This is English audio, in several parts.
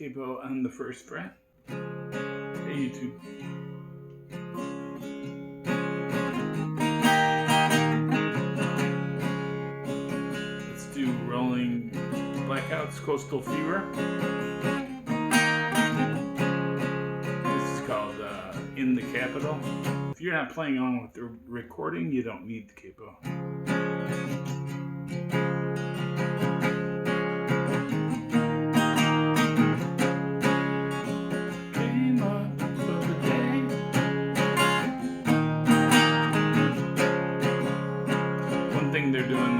capo on the first fret. Hey YouTube. Let's do Rolling Blackouts, Coastal Fever. This is called In the Capital. If you're not playing along with the recording, you don't need the capo. They're doing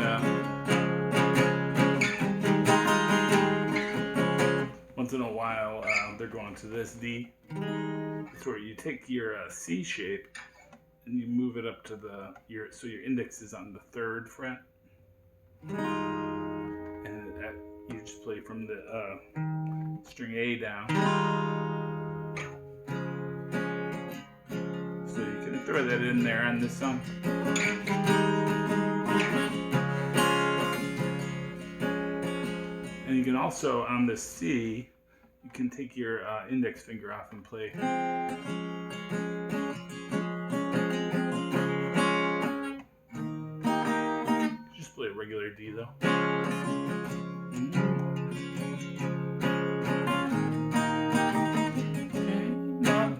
once in a while they're going to this D. It's where you take your C shape and you move it up to your index is on the 3rd fret, and you just play from the string A down. So you can throw that in there on this song. And you can also, on the C, you can take your index finger off and play. Just play a regular D though.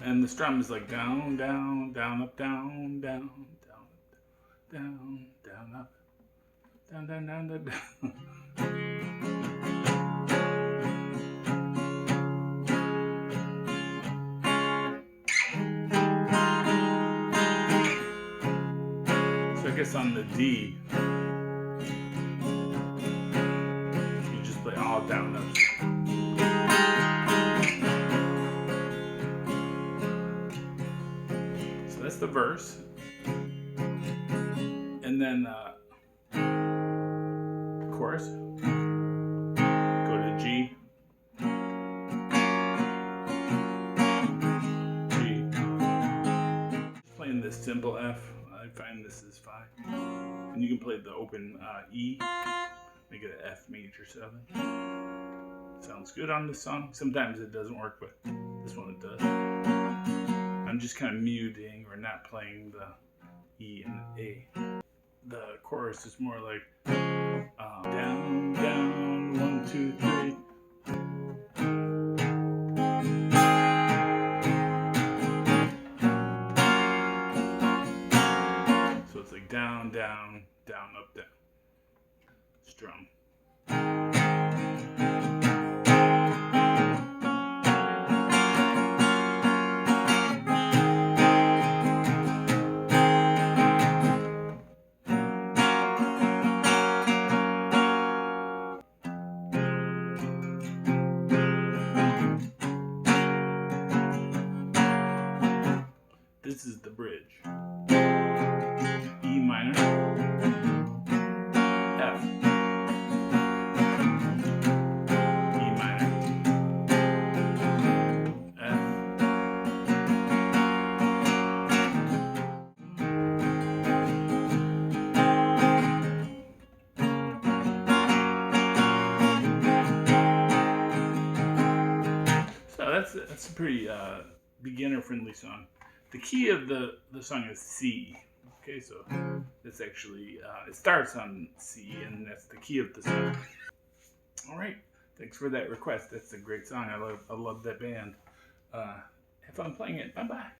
And the strum is like down, down, down, up, down, down, down, down, down, up, down, down, down, down, down. I guess on the D, you just play all down ups. So that's the verse. And then chorus. Go to G. G. Just playing this simple F. I find this is fine. And you can play the open E, make it an F major 7. Sounds good on this song. Sometimes it doesn't work, but this one it does. I'm just kind of muting or not playing the E and the A. The chorus is more like down, down, 1, 2, 3. Down, down, down, up, down. Strum. This is the bridge. E minor, F, E minor, F, so that's a pretty beginner-friendly song. The key of the song is C. Okay, so it's actually, it starts on C, and that's the key of the song. All right, thanks for that request. That's a great song. I love that band. Have fun playing it. Bye-bye.